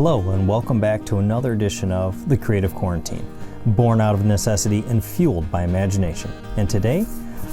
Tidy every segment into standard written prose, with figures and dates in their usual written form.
Hello and welcome back to another edition of The Creative Quarantine, born out of necessity and fueled by imagination. And today,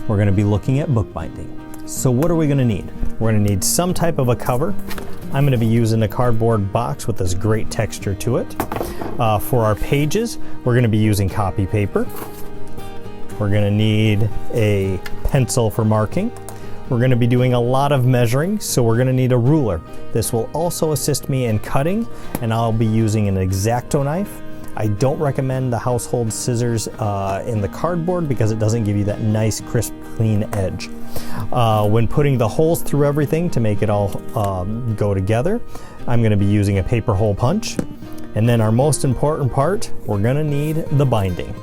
we're going to be looking at bookbinding. So what are we going to need? We're going to need some type of a cover. I'm going to be using a cardboard box with this great texture to it. For our pages, we're going to be using copy paper. We're going to need a pencil for marking. We're going to be doing a lot of measuring, so we're going to need a ruler. This will also assist me in cutting, and I'll be using an X-Acto knife. I don't recommend the household scissors in the cardboard because it doesn't give you that nice, crisp, clean edge. When putting the holes through everything to make it all go together, I'm going to be using a paper hole punch. And then our most important part, we're going to need the binding.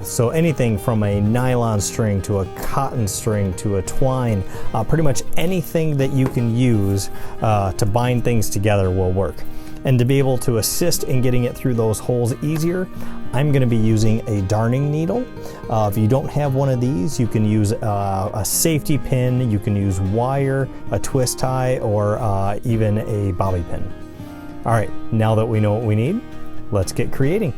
So anything from a nylon string to a cotton string to a twine, pretty much anything that you can use to bind things together will work. And to be able to assist in getting it through those holes easier, I'm going to be using a darning needle. If you don't have one of these, you can use a safety pin, you can use wire, a twist tie, or even a bobby pin. All right, now that we know what we need, let's get creating.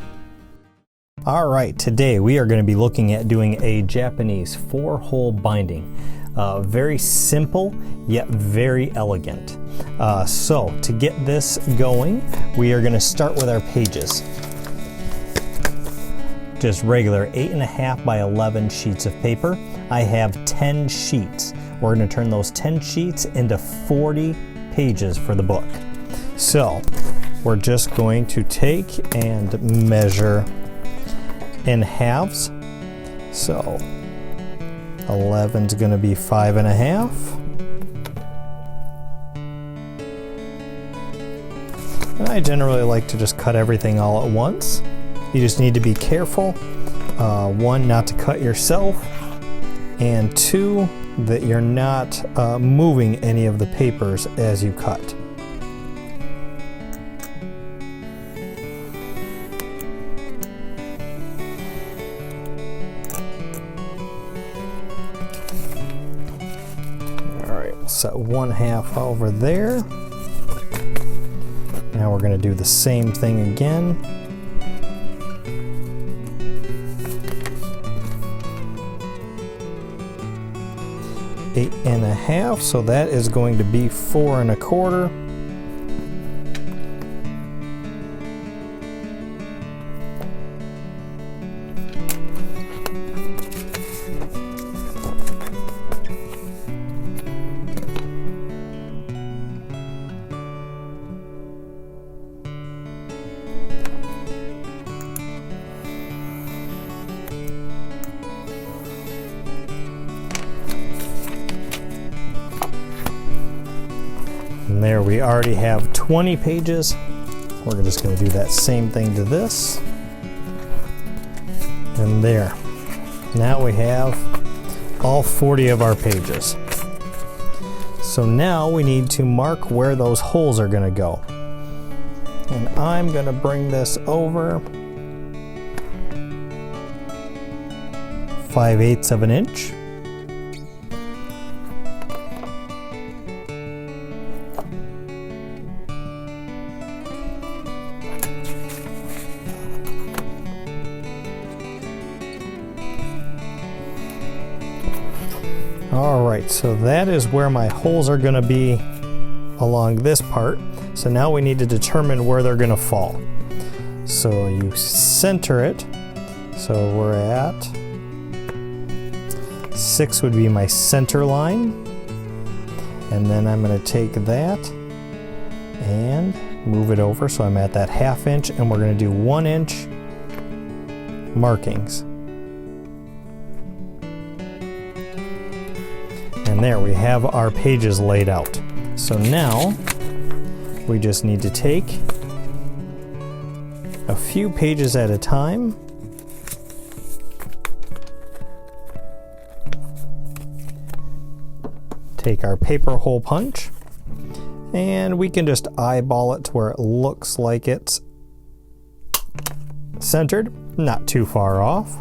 All right, today we are going to be looking at doing a Japanese 4-hole binding. Very simple, yet very elegant. So to get this going, we are going to start with our pages. Just regular 8.5 by 11 sheets of paper. I have 10 sheets. We're going to turn those 10 sheets into 40 pages for the book. So we're just going to take and measure in halves. So 11's going to be 5.5. And I generally like to just cut everything all at once. You just need to be careful. 1, not to cut yourself, and 2, that you're not moving any of the papers as you cut. Set 1/2 over there. Now we're going to do the same thing again. Eight and a half, so that is going to be 4 1/4. And there we already have 20 pages. We're just going to do that same thing to this. And there. Now we have all 40 of our pages. So now we need to mark where those holes are going to go. And I'm going to bring this over 5/8 of an inch. All right, so that is where my holes are going to be along this part. So now we need to determine where they're going to fall. So you center it. So we're at 6 would be my center line. And then I'm going to take that and move it over. So I'm at that 1/2 inch, and we're going to do 1 inch markings. And there we have our pages laid out. So now we just need to take a few pages at a time. Take our paper hole punch, and we can just eyeball it to where it looks like it's centered, not too far off.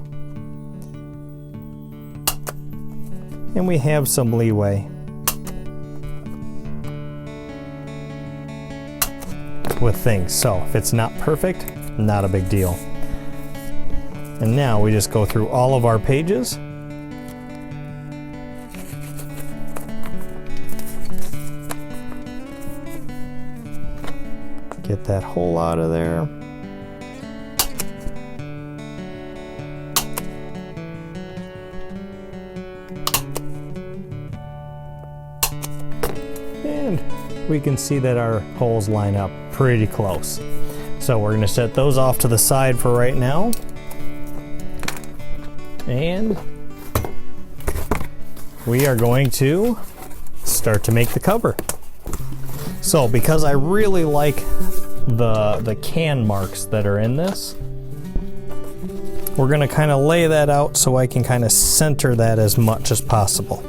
And we have some leeway. with things. So if it's not perfect, not a big deal. And now we just go through all of our pages. Get that hole out of there. And we can see that our holes line up pretty close. So we're going to set those off to the side for right now. And we are going to start to make the cover. So because I really like the can marks that are in this, we're going to kind of lay that out so I can kind of center that as much as possible.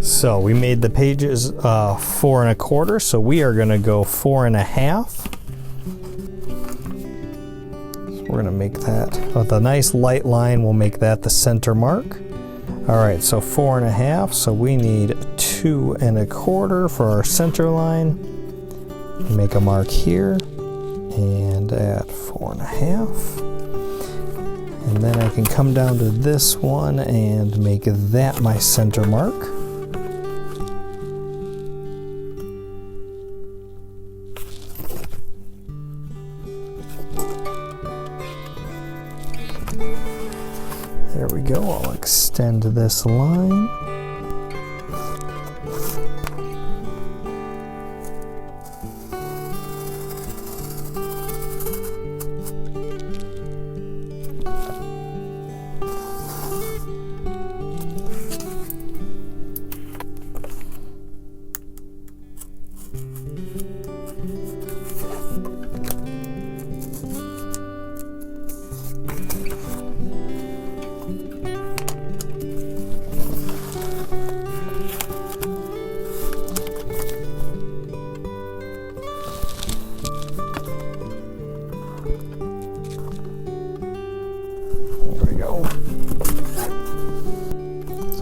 So we made the pages 4 1/4, so we are going to go 4 1/2. So we're going to make that with a nice light line. We'll make that the center mark. All right, so 4 1/2. So we need 2 1/4 for our center line. Make a mark here and at 4 1/2. And then I can come down to this one and make that my center mark. There we go. I'll extend this line.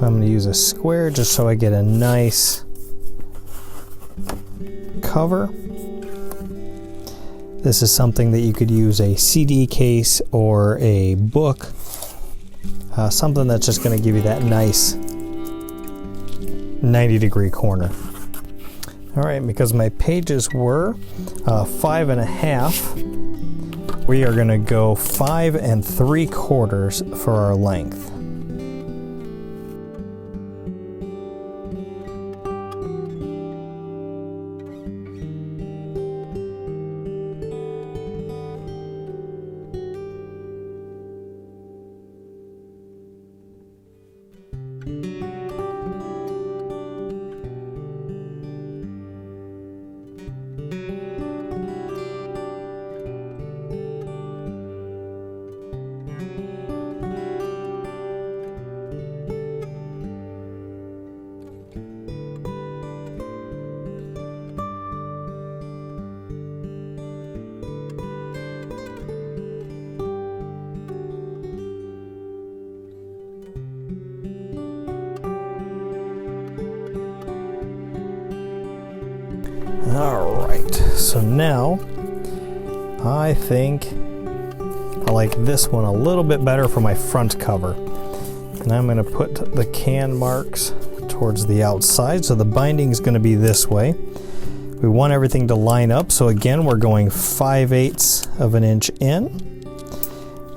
So I'm going to use a square just so I get a nice cover. This is something that you could use a CD case or a book, something that's just going to give you that nice 90-degree corner. All right, because my pages were 5 1/2, we are going to go 5 3/4 for our length. All right, so now I think I like this one a little bit better for my front cover. And I'm going to put the can marks towards the outside, so the binding is going to be this way. We want everything to line up, so again we're going 5/8 of an inch in.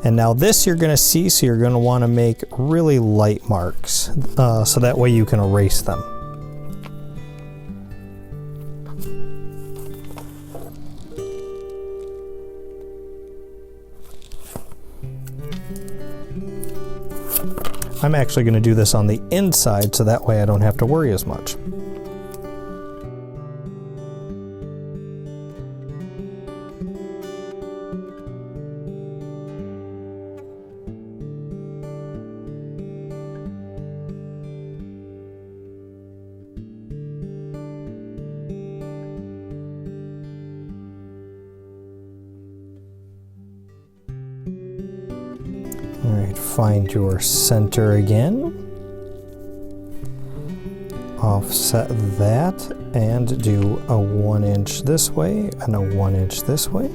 And now this you're going to see, so you're going to want to make really light marks, so that way you can erase them. I'm actually going to do this on the inside, so that way I don't have to worry as much. Find your center again. Offset that and do a 1 inch this way and a 1 inch this way.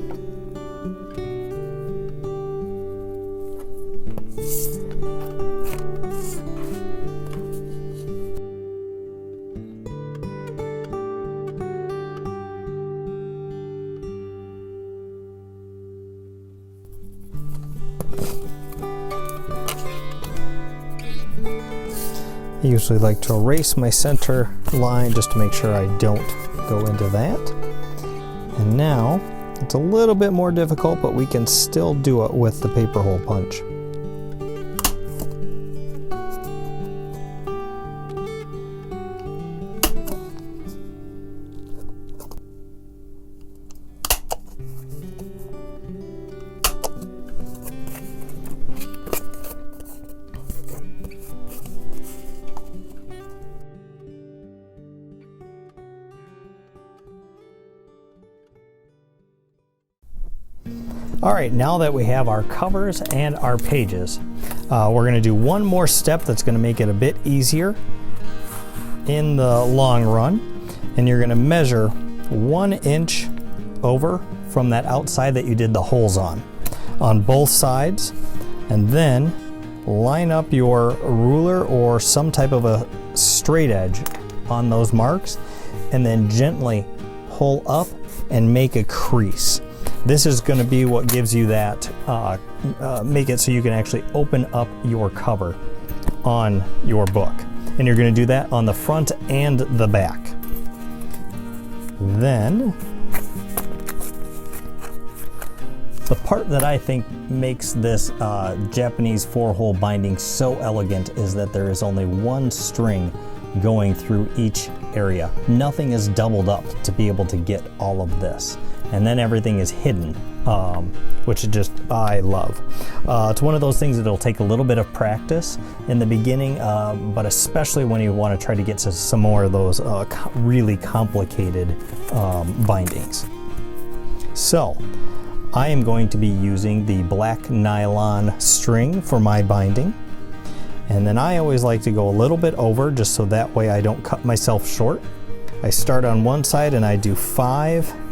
I usually like to erase my center line just to make sure I don't go into that. And now, it's a little bit more difficult, but we can still do it with the paper hole punch. All right, now that we have our covers and our pages, we're going to do one more step that's going to make it a bit easier in the long run. And you're going to measure 1 inch over from that outside that you did the holes on both sides, and then line up your ruler or some type of a straight edge on those marks, and then gently pull up and make a crease. This is going to be what gives you that, make it so you can actually open up your cover on your book. And you're going to do that on the front and the back. Then, the part that I think makes this Japanese 4-hole binding so elegant is that there is only one string going through each area. Nothing is doubled up to be able to get all of this. And then everything is hidden, which I love. It's one of those things that'll take a little bit of practice in the beginning, but especially when you want to try to get to some more of those really complicated bindings. So, I am going to be using the black nylon string for my binding. And then I always like to go a little bit over just so that way I don't cut myself short. I start on one side and I do 5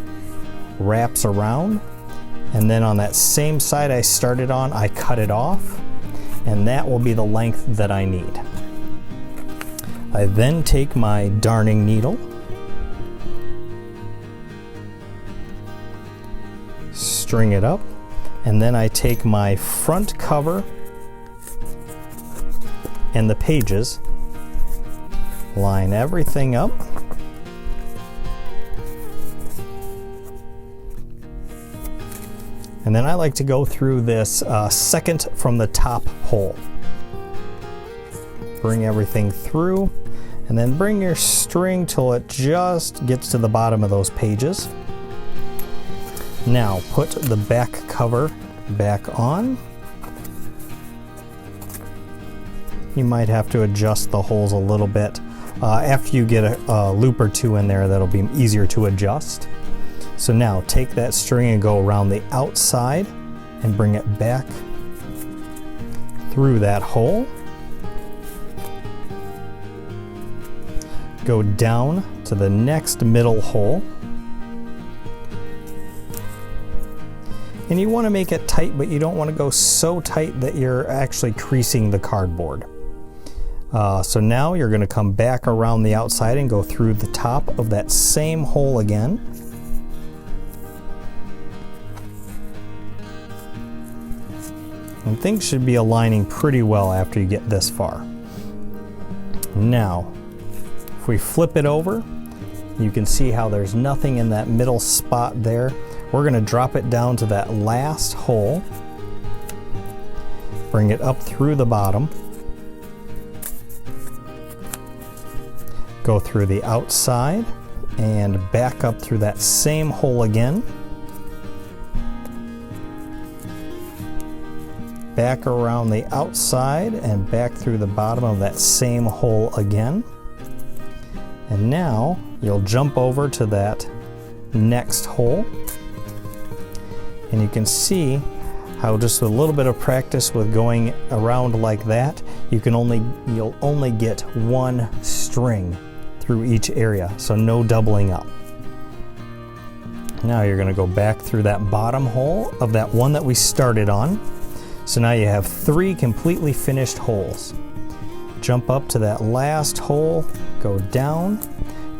wraps around, and then on that same side I started on, I cut it off, and that will be the length that I need. I then take my darning needle, string it up, and then I take my front cover and the pages, line everything up, and then I like to go through this second from the top hole. Bring everything through, and then bring your string till it just gets to the bottom of those pages. Now put the back cover back on. You might have to adjust the holes a little bit. After you get a loop or two in there, that'll be easier to adjust. So now take that string and go around the outside and bring it back through that hole. Go down to the next middle hole. And you want to make it tight, but you don't want to go so tight that you're actually creasing the cardboard. So now you're going to come back around the outside and go through the top of that same hole again. And things should be aligning pretty well after you get this far. Now, if we flip it over, you can see how there's nothing in that middle spot there. We're going to drop it down to that last hole, bring it up through the bottom, go through the outside and back up through that same hole again, back around the outside and back through the bottom of that same hole again. And now you'll jump over to that next hole, and you can see how just a little bit of practice with going around like that, you'll only get one string through each area, so no doubling up. Now you're going to go back through that bottom hole of that one that we started on. So now you have 3 completely finished holes. Jump up to that last hole, go down.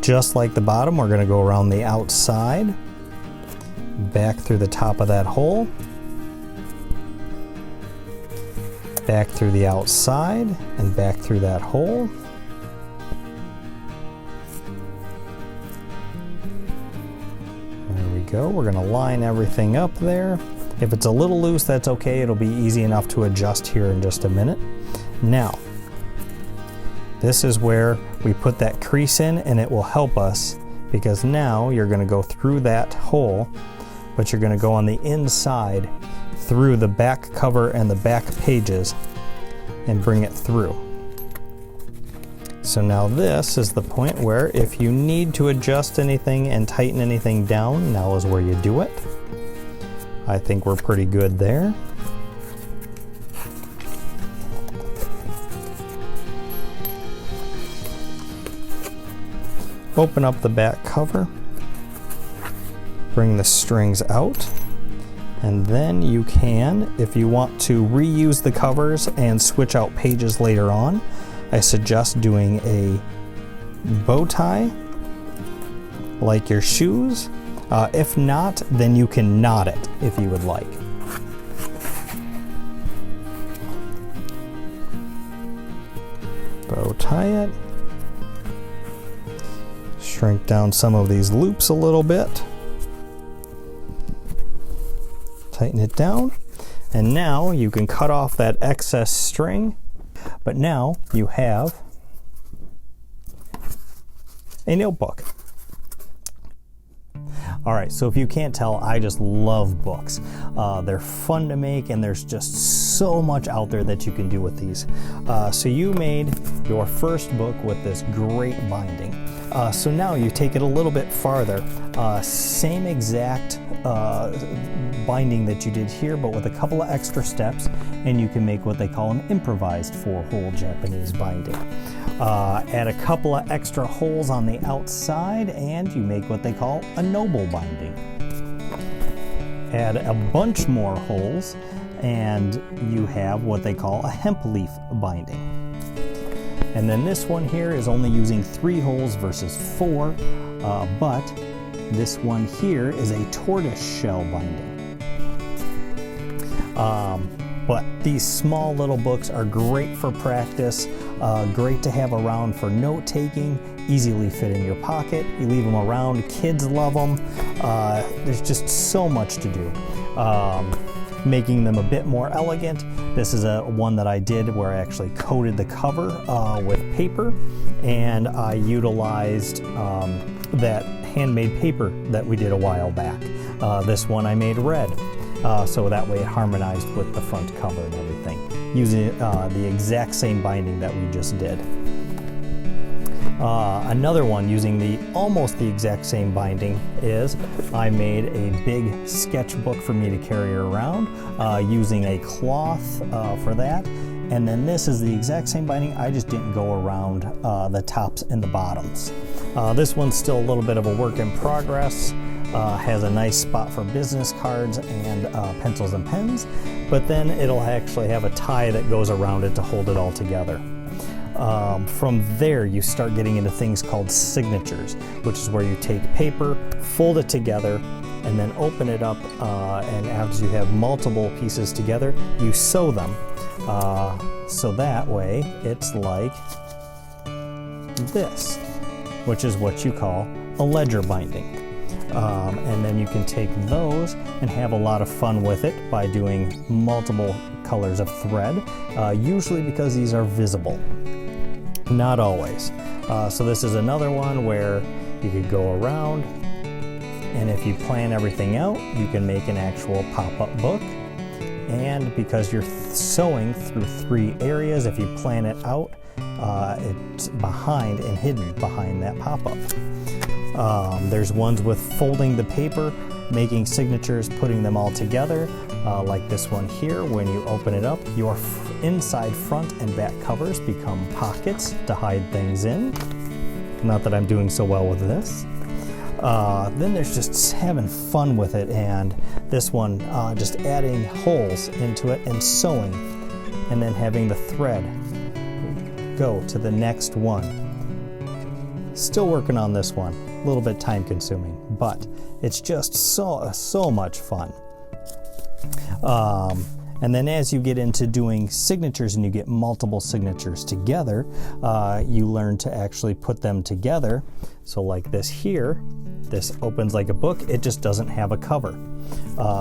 Just like the bottom, we're going to go around the outside, back through the top of that hole, back through the outside, and back through that hole. There we go. We're going to line everything up there. If it's a little loose, that's okay. It'll be easy enough to adjust here in just a minute. Now, this is where we put that crease in, and it will help us because now you're going to go through that hole, but you're going to go on the inside through the back cover and the back pages and bring it through. So now this is the point where if you need to adjust anything and tighten anything down, now is where you do it. I think we're pretty good there. Open up the back cover, bring the strings out, and then you can, if you want to reuse the covers and switch out pages later on, I suggest doing a bow tie like your shoes. If not, then you can knot it if you would like. Bow tie it. Shrink down some of these loops a little bit. Tighten it down. And now you can cut off that excess string. But now you have a notebook. All right, so if you can't tell, I just love books. They're fun to make, and there's just so much out there that you can do with these. So you made your first book with this great binding. So now you take it a little bit farther. Same exact binding that you did here, but with a couple of extra steps, and you can make what they call an improvised 4-hole Japanese binding. Add a couple of extra holes on the outside, and you make what they call a noble binding. Add a bunch more holes, and you have what they call a hemp leaf binding. And then this one here is only using 3 holes versus 4, but this one here is a tortoise shell binding. But these small little books are great for practice, great to have around for note-taking, easily fit in your pocket. You leave them around, kids love them. There's just so much to do. Making them a bit more elegant, this is one that I did where I actually coated the cover with paper, and I utilized that handmade paper that we did a while back. This one I made red. So that way it harmonized with the front cover and everything, using the exact same binding that we just did. Another one using almost the exact same binding is I made a big sketchbook for me to carry around using a cloth for that. And then this is the exact same binding, I just didn't go around the tops and the bottoms. This one's still a little bit of a work in progress. Has a nice spot for business cards and pencils and pens, but then it'll actually have a tie that goes around it to hold it all together. From there, you start getting into things called signatures, which is where you take paper, fold it together, and then open it up, and after you have multiple pieces together, you sew them. So that way, it's like this, which is what you call a ledger binding. And then you can take those and have a lot of fun with it by doing multiple colors of thread, usually because these are visible. Not always. So this is another one where you could go around, and if you plan everything out, you can make an actual pop-up book. And because you're sewing through 3 areas, if you plan it out, it's behind and hidden behind that pop-up. There's ones with folding the paper, making signatures, putting them all together. like this one here. When you open it up, your inside front and back covers become pockets to hide things in. Not that I'm doing so well with this. Then there's just having fun with it, and this one just adding holes into it and sewing, and then having the thread go to the next one. Still working on this one, a little bit time consuming, but it's just so much fun. And then as you get into doing signatures and you get multiple signatures together, you learn to actually put them together. So like this here, this opens like a book, it just doesn't have a cover.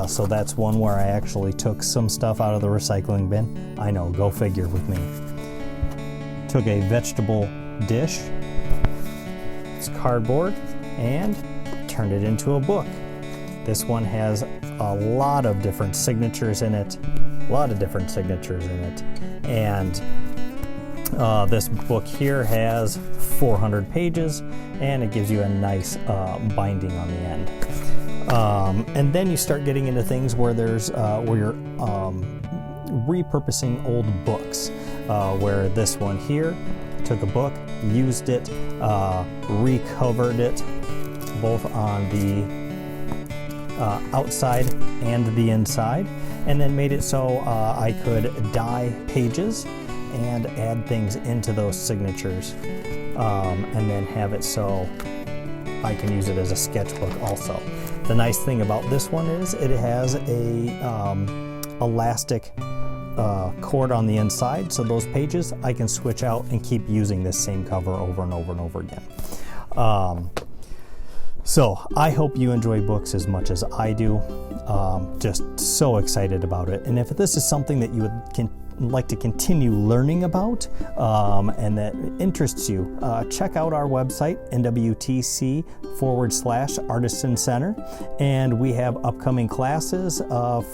So that's one where I actually took some stuff out of the recycling bin. I know, go figure with me. Took a vegetable dish, it's cardboard, and turned it into a book. This one has a lot of different signatures in it, and this book here has 400 pages, and it gives you a nice binding on the end. And then you start getting into things where there's where you're repurposing old books, where this one here took a book, used it, recovered it both on the outside and the inside, and then made it so I could dye pages and add things into those signatures, and then have it so I can use it as a sketchbook also. The nice thing about this one is it has a elastic cord on the inside, so those pages I can switch out and keep using this same cover over and over and over again. So I hope you enjoy books as much as I do. Just so excited about it. And if this is something that you would like to continue learning about and that interests you, check out our website, nwtc/Artisan Center. And we have upcoming classes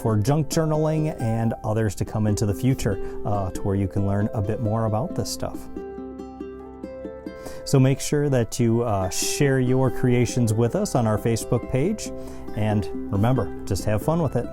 for junk journaling and others to come into the future to where you can learn a bit more about this stuff. So make sure that you share your creations with us on our Facebook page. And remember, just have fun with it.